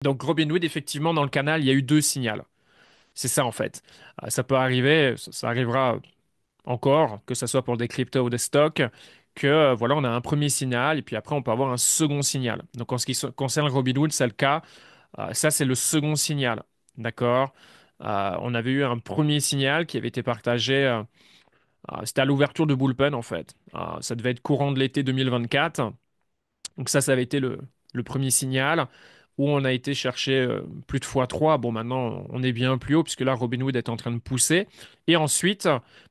Donc Robinhood, effectivement, dans le canal, il y a eu deux signaux. C'est ça en fait. Ça peut arriver, ça arrivera encore, que ce soit pour des cryptos ou des stocks, que voilà, on a un premier signal et puis après on peut avoir un second signal. Donc en ce qui concerne Robinhood, c'est le cas. Ça, c'est le second signal. D'accord? On avait eu un premier signal qui avait été partagé. C'était à l'ouverture de Bullpen en fait. Ça devait être courant de l'été 2024. Donc ça avait été le premier signal où on a été chercher plus de x3. Bon, maintenant, on est bien plus haut puisque là, Robinhood est en train de pousser. Et ensuite,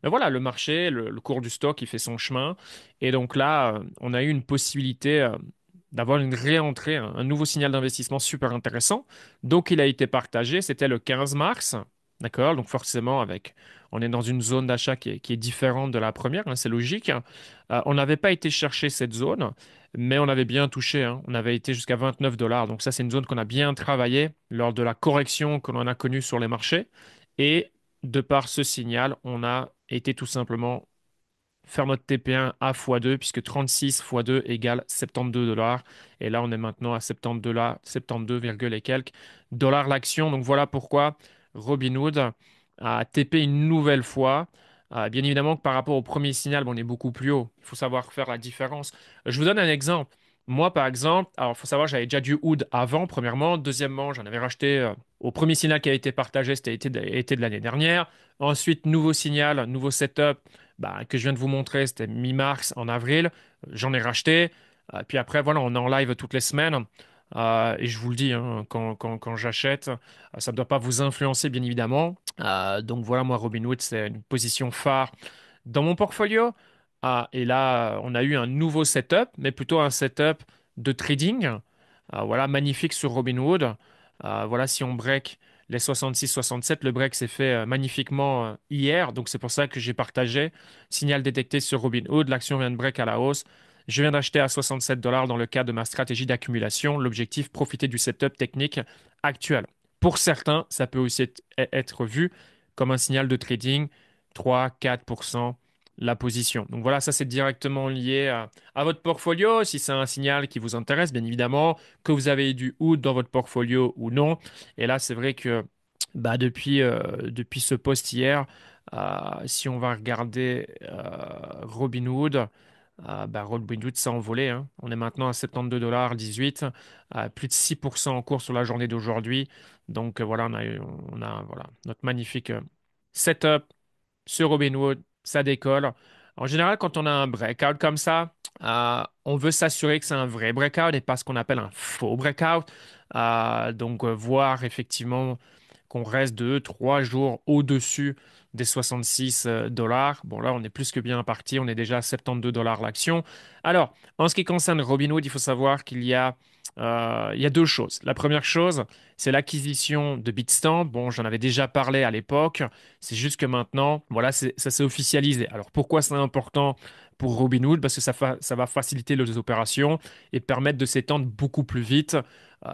ben voilà, le marché, le cours du stock, il fait son chemin. Et donc là, on a eu une possibilité d'avoir une réentrée, un nouveau signal d'investissement super intéressant. Donc, il a été partagé. C'était le 15 mars. D'accord? Donc forcément, on est dans une zone d'achat qui est différente de la première, hein, c'est logique. On n'avait pas été chercher cette zone. Mais on avait bien touché, hein. On avait été jusqu'à 29 dollars. Donc ça, c'est une zone qu'on a bien travaillé lors de la correction que l'on a connue sur les marchés. Et de par ce signal, on a été tout simplement faire notre TP1 à x2, puisque 36 x 2 égale 72 dollars. Et là, on est maintenant à 72 dollars, 72, et quelques dollars l'action. Donc voilà pourquoi Robinhood a TP une nouvelle fois. Bien évidemment que par rapport au premier signal, bon, on est beaucoup plus haut. Il faut savoir faire la différence. Je vous donne un exemple. Moi, par exemple, alors il faut savoir, j'avais déjà du Hood avant, premièrement. Deuxièmement, j'en avais racheté au premier signal qui a été partagé, c'était été de l'année dernière. Ensuite, nouveau signal, nouveau setup bah, que je viens de vous montrer, c'était mi-mars, en avril. J'en ai racheté. Puis après, voilà, on est en live toutes les semaines. Et je vous le dis, hein, quand j'achète, ça ne doit pas vous influencer, bien évidemment. Donc voilà, moi, Robinhood, c'est une position phare dans mon portfolio. Et là, on a eu un nouveau setup, mais plutôt un setup de trading. Voilà, magnifique sur Robinhood. Voilà, si on break les 66-67, le break s'est fait magnifiquement hier. Donc c'est pour ça que j'ai partagé. Signal détecté sur Robinhood. L'action vient de break à la hausse. Je viens d'acheter à 67 dollars dans le cadre de ma stratégie d'accumulation. L'objectif, profiter du setup technique actuel. Pour certains, ça peut aussi être vu comme un signal de trading, 3-4% la position. Donc voilà, ça c'est directement lié à votre portfolio. Si c'est un signal qui vous intéresse, bien évidemment, que vous avez du HOOD dans votre portfolio ou non. Et là, c'est vrai que bah, depuis ce post hier, si on va regarder Robinhood, bah, Robinhood s'est envolé, hein. On est maintenant à 72 dollars 18, plus de 6% en cours sur la journée d'aujourd'hui. Donc voilà, voilà, notre magnifique setup sur Robinhood, ça décolle. En général, quand on a un breakout comme ça, on veut s'assurer que c'est un vrai breakout et pas ce qu'on appelle un faux breakout. Donc, voir effectivement qu'on reste 2, 3 jours au-dessus des 66 dollars. Bon, là, on est plus que bien parti. On est déjà à 72 dollars l'action. Alors, en ce qui concerne Robinhood, il faut savoir il y a deux choses. La première chose, c'est l'acquisition de Bitstamp. Bon, j'en avais déjà parlé à l'époque. C'est juste que maintenant, voilà, ça s'est officialisé. Alors pourquoi c'est important pour Robinhood? Parce que ça va faciliter les opérations et permettre de s'étendre beaucoup plus vite.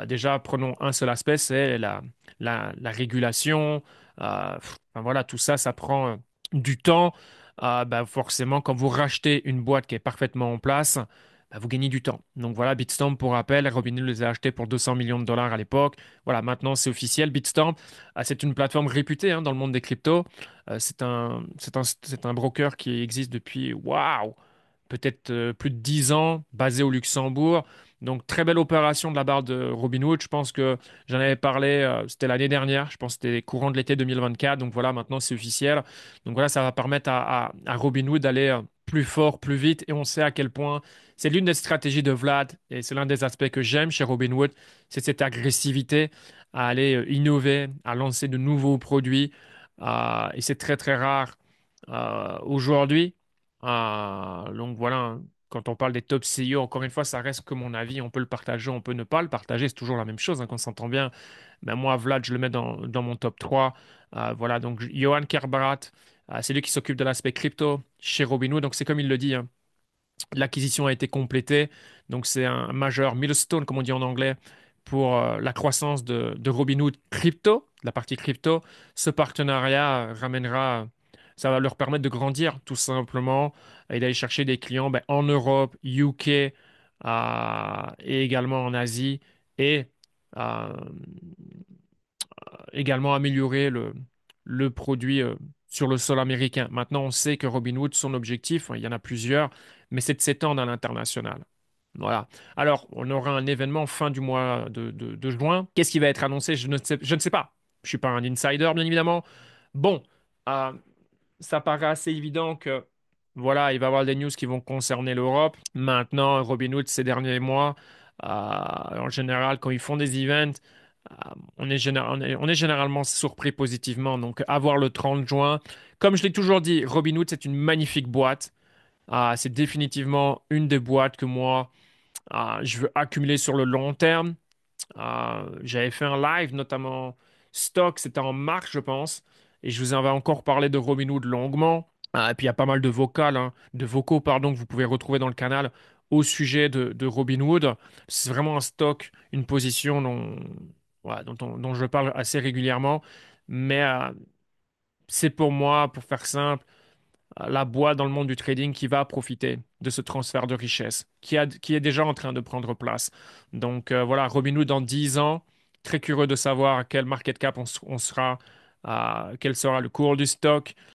Déjà, prenons un seul aspect, c'est la régulation. Enfin, voilà, tout ça, ça prend du temps. Bah, forcément, quand vous rachetez une boîte qui est parfaitement en place, bah, vous gagnez du temps. Donc voilà, Bitstamp, pour rappel, Robinhood les a achetés pour 200 millions de dollars à l'époque. Voilà, maintenant c'est officiel. Bitstamp, c'est une plateforme réputée hein, dans le monde des cryptos. C'est un broker qui existe depuis, waouh, peut-être plus de 10 ans, basé au Luxembourg. Donc, très belle opération de la part de Robinhood. Je pense que j'en avais parlé, c'était l'année dernière. Je pense que c'était courant de l'été 2024. Donc, voilà, maintenant c'est officiel. Donc, voilà, ça va permettre à Robinhood d'aller plus fort, plus vite. Et on sait à quel point c'est l'une des stratégies de Vlad. Et c'est l'un des aspects que j'aime chez Robinhood. C'est cette agressivité à aller innover, à lancer de nouveaux produits. Et c'est très, très rare aujourd'hui. Donc voilà, hein. Quand on parle des top CEO, encore une fois, ça reste que mon avis. On peut le partager, on peut ne pas le partager. C'est toujours la même chose, hein, qu'on s'entend bien. Mais moi, Vlad, je le mets dans mon top 3. Voilà, donc Johan Kerbrat, c'est lui qui s'occupe de l'aspect crypto chez Robinhood. Donc c'est comme il le dit, hein, l'acquisition a été complétée. Donc c'est un majeur milestone, comme on dit en anglais, pour la croissance de Robinhood crypto, la partie crypto. Ce partenariat ramènera, ça va leur permettre de grandir tout simplement et d'aller chercher des clients ben, en Europe, UK et également en Asie et euh, également améliorer le produit sur le sol américain. Maintenant, on sait que Robinhood, son objectif, il y en a plusieurs, mais c'est de s'étendre à l'international. Voilà. Alors, on aura un événement fin du mois de juin. Qu'est-ce qui va être annoncé? Je ne sais pas. Je suis pas un insider, bien évidemment. Bon, euh, ça paraît assez évident que voilà, il va y avoir des news qui vont concerner l'Europe. Maintenant, Robinhood, ces derniers mois, en général, quand ils font des events, on est généralement surpris positivement. Donc, avoir le 30 juin, comme je l'ai toujours dit, Robinhood, c'est une magnifique boîte. C'est définitivement une des boîtes que moi, je veux accumuler sur le long terme. J'avais fait un live, notamment stock, c'était en mars, je pense, et je vous avais encore parlé de Robinhood longuement. Et puis il y a pas mal de vocales, hein, de vocaux, pardon, que vous pouvez retrouver dans le canal au sujet de Robinhood. C'est vraiment un stock, une position voilà, dont je parle assez régulièrement, mais c'est pour moi, pour faire simple, la boîte dans le monde du trading qui va profiter de ce transfert de richesse, qui est déjà en train de prendre place. Donc voilà, Robinhood dans 10 ans, très curieux de savoir à quel market cap on sera, quel sera le cours du stock.